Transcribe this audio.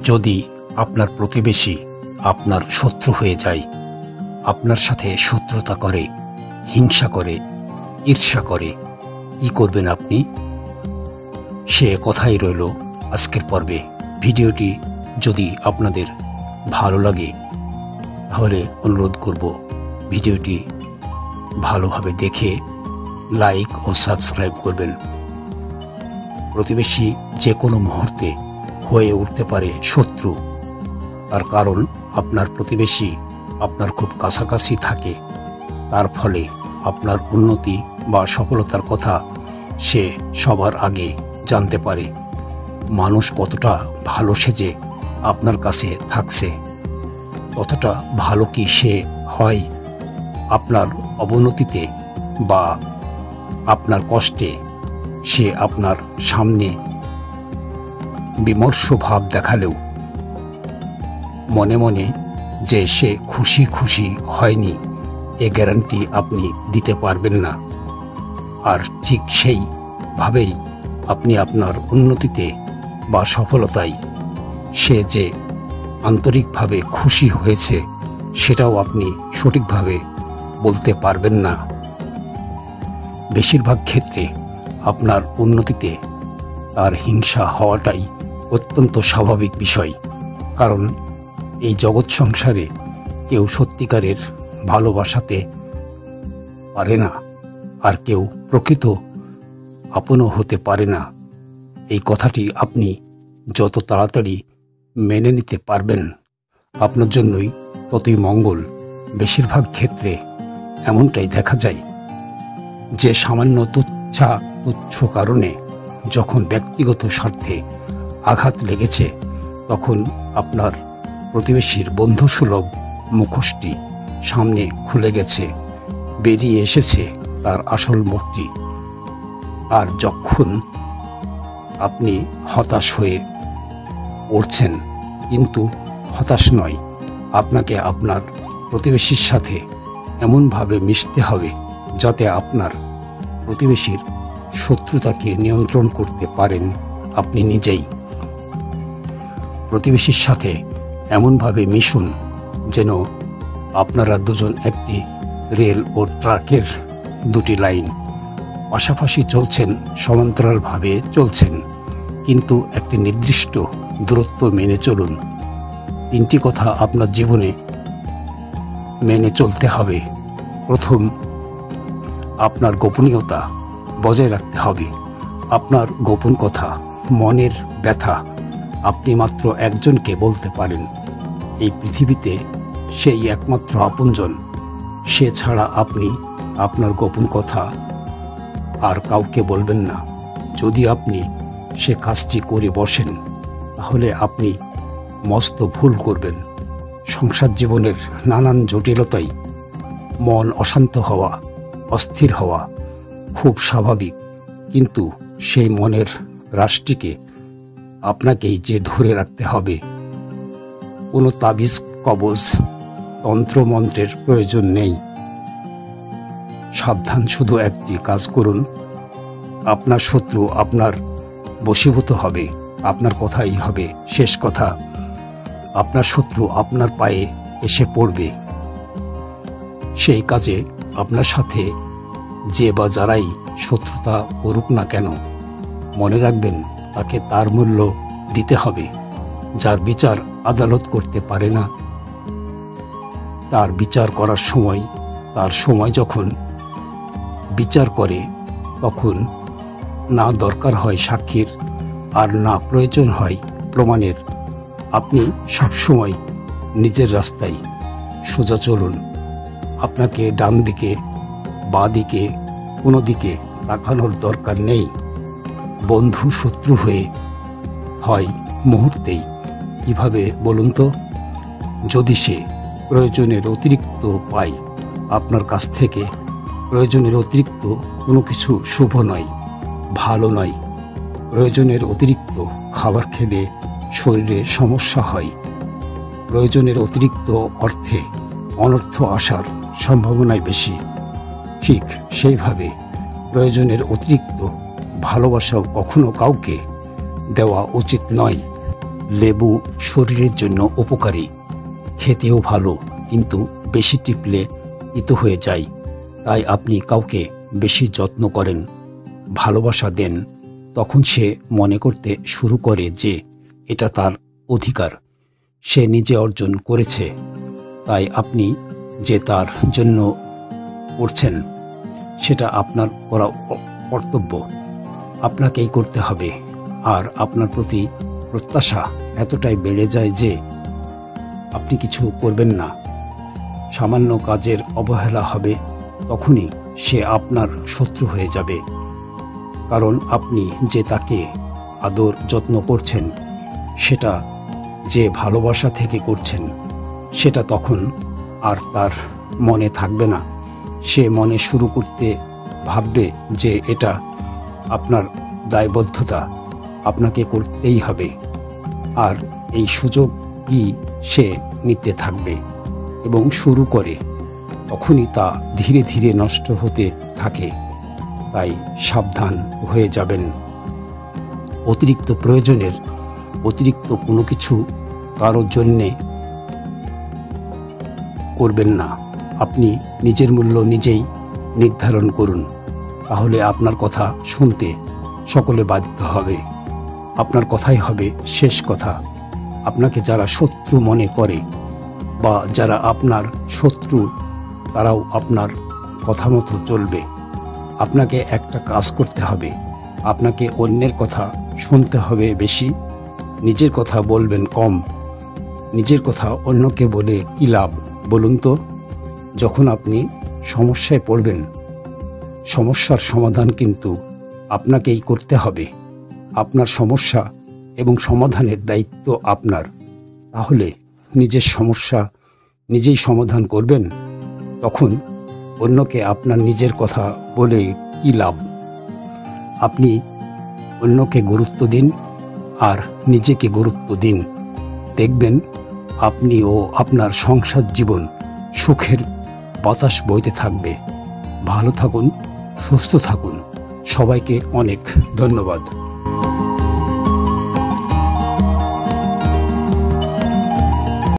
যদি আপনার প্রতিবেশী আপনার শত্রু হয়ে যায়, আপনার সাথে শত্রুতা করে, হিংসা করে, ঈর্ষা করে, কি করবেন আপনি? সে কথাই রইল আজকের পর্বে। ভিডিওটি যদি আপনাদের ভালো লাগে তাহলে অনুরোধ করব ভিডিওটি ভালোভাবে দেখে লাইক ও সাবস্ক্রাইব করবেন। প্রতিবেশী যে কোনো মুহূর্তে হয়ে উঠতে পারে শত্রু। তার কারণ আপনার প্রতিবেশী আপনার খুব কাছাকাছি থাকে, তার ফলে আপনার উন্নতি বা সফলতার কথা সে সবার আগে জানতে পারে। মানুষ কতটা ভালো সেজে আপনার কাছে থাকছে, কতটা ভালো কি সে হয় আপনার অবনতিতে বা আপনার কষ্টে সে আপনার সামনে বিমর্ষ ভাব দেখালেও মনে মনে যে সে খুশি খুশি হয়নি এ গ্যারান্টি আপনি দিতে পারবেন না। আর ঠিক সেইভাবেই আপনি আপনার উন্নতিতে বা সফলতায় সে যে আন্তরিকভাবে খুশি হয়েছে সেটাও আপনি সঠিকভাবে বলতে পারবেন না। বেশিরভাগ ক্ষেত্রে আপনার উন্নতিতে তার হিংসা হওয়াটাই অত্যন্ত স্বাভাবিক বিষয়। কারণ এই জগৎ সংসারে কেউ সত্যিকারের ভালোবাসাতে পারে না, আর কেউ প্রকৃত আপনও হতে পারে না। এই কথাটি আপনি যত তাড়াতাড়ি মেনে নিতে পারবেন আপনার জন্যই ততই মঙ্গল। বেশিরভাগ ক্ষেত্রে এমনটাই দেখা যায় যে সামান্য তুচ্ছ কারণে যখন ব্যক্তিগত স্বার্থে আঘাত লেগেছে তখন আপনার প্রতিবেশীর বন্ধুসুলভ মুখোশটি সামনে খুলে গেছে, বেরিয়ে এসেছে তার আসল মুখটি। আর যখন আপনি হতাশ হয়ে পড়ছেন, কিন্তু হতাশ নয়, আপনাকে আপনার প্রতিবেশীর সাথে এমনভাবে মিশতে হবে যাতে আপনার প্রতিবেশীর শত্রুতাকে নিয়ন্ত্রণ করতে পারেন আপনি নিজেই। প্রতিবেশীর সাথে এমনভাবে মিশুন যেন আপনারা দুজন একটি রেল ও ট্রাকের দুটি লাইন পাশাপাশি চলছেন, সমান্তরালভাবে চলছেন, কিন্তু একটি নির্দিষ্ট দূরত্ব মেনে চলুন। তিনটি কথা আপনার জীবনে মেনে চলতে হবে। প্রথম, আপনার গোপনীয়তা বজায় রাখতে হবে। আপনার গোপন কথা, মনের ব্যথা আপনি মাত্র একজনকে বলতে পারেন। এই পৃথিবীতে সেই একমাত্র আপনজন, সে ছাড়া আপনি আপনার গোপন কথা আর কাউকে বলবেন না। যদি আপনি সে কাজটি করে বসেন তাহলে আপনি মস্ত ভুল করবেন। সংসার জীবনের নানান জটিলতায় মন অশান্ত হওয়া, অস্থির হওয়া খুব স্বাভাবিক, কিন্তু সেই মনের রাশটিকে আপনাকেই যে ধরে রাখতে হবে। কোনো তাবিজ, কবজ, তন্ত্রমন্ত্রের প্রয়োজন নেই। সাবধান, শুধু একটি কাজ করুন, আপনার শত্রু আপনার বশীভূত হবে, আপনার কথাই হবে শেষ কথা। আপনার শত্রু আপনার পায়ে এসে পড়বে। সেই কাজে আপনার সাথে যে বা যারাই শত্রুতা করুক না কেন, মনে রাখবেন তাকে তার মূল্য দিতে হবে। যার বিচার আদালত করতে পারে না, তার বিচার করার সময়, তার সময় যখন বিচার করে তখন না দরকার হয় সাক্ষীর আর না প্রয়োজন হয় প্রমাণের। আপনি সবসময় নিজের রাস্তায় সোজা চলুন। আপনাকে ডান দিকে, বাঁ দিকে, কোনো দিকে তাকানোর দরকার নেই। বন্ধু শত্রু হয়ে হয় মুহূর্তেই। কিভাবে বলুন তো? যদি সে প্রয়োজনের অতিরিক্ত পায় আপনার কাছ থেকে, প্রয়োজনের অতিরিক্ত কোনো কিছু শুভ নয়, ভালো নয়। প্রয়োজনের অতিরিক্ত খাবার খেলে শরীরে সমস্যা হয়। প্রয়োজনের অতিরিক্ত অর্থে অনর্থ আসার সম্ভাবনাই বেশি। ঠিক সেইভাবে প্রয়োজনের অতিরিক্ত ভালোবাসাও কখনো কাউকে দেওয়া উচিত নয়। লেবু শরীরের জন্য উপকারী, খেতেও ভালো, কিন্তু বেশি টিপলে তিতো হয়ে যায়। তাই আপনি কাউকে বেশি যত্ন করেন, ভালোবাসা দেন, তখন সে মনে করতে শুরু করে যে এটা তার অধিকার, সে নিজে অর্জন করেছে। তাই আপনি যে তার জন্য করছেন সেটা আপনার করা কর্তব্য, আপনাকেই করতে হবে। আর আপনার প্রতি প্রত্যাশা এতটাই বেড়ে যায় যে আপনি কিছু করবেন না। সামান্য কাজের অবহেলা হবে, তখনই সে আপনার শত্রু হয়ে যাবে। কারণ আপনি যে তাকে আদর যত্ন করছেন সেটা যে ভালোবাসা থেকে করছেন, সেটা তখন আর তার মনে থাকবে না। সে মনে শুরু করতে ভাববে যে এটা আপনার দায়বদ্ধতা, আপনাকে করতেই হবে। আর এই সুযোগই সে নিতে থাকবে এবং শুরু করে, তখনই তা ধীরে ধীরে নষ্ট হতে থাকে। তাই সাবধান হয়ে যাবেন। অতিরিক্ত প্রয়োজনের অতিরিক্ত কোনো কিছু কারোর জন্যে করবেন না। আপনি নিজের মূল্য নিজেই নির্ধারণ করুন, তাহলে আপনার কথা শুনতে সকলে বাধ্য হবে। আপনার কথাই হবে শেষ কথা। আপনাকে যারা শত্রু মনে করে বা যারা আপনার শত্রু, তারাও আপনার কথা মতো চলবে। আপনাকে একটা কাজ করতে হবে, আপনাকে অন্যের কথা শুনতে হবে বেশি, নিজের কথা বলবেন কম। নিজের কথা অন্যকে বলে কী লাভ বলুন তো? যখন আপনি সমস্যায় পড়বেন, সমস্যার সমাধান কিন্তু আপনাকেই করতে হবে। আপনার সমস্যা এবং সমাধানের দায়িত্ব আপনার। তাহলে নিজের সমস্যা নিজেই সমাধান করবেন, তখন অন্যকে আপনার নিজের কথা বলে কী লাভ? আপনি অন্যকে গুরুত্ব দিন আর নিজেকে গুরুত্ব দিন। দেখবেন আপনি ও আপনার সংসার জীবন সুখের বাতাস বইতে থাকবে। ভালো থাকুন, সুস্থ থাকুন। সবাইকে অনেক ধন্যবাদ।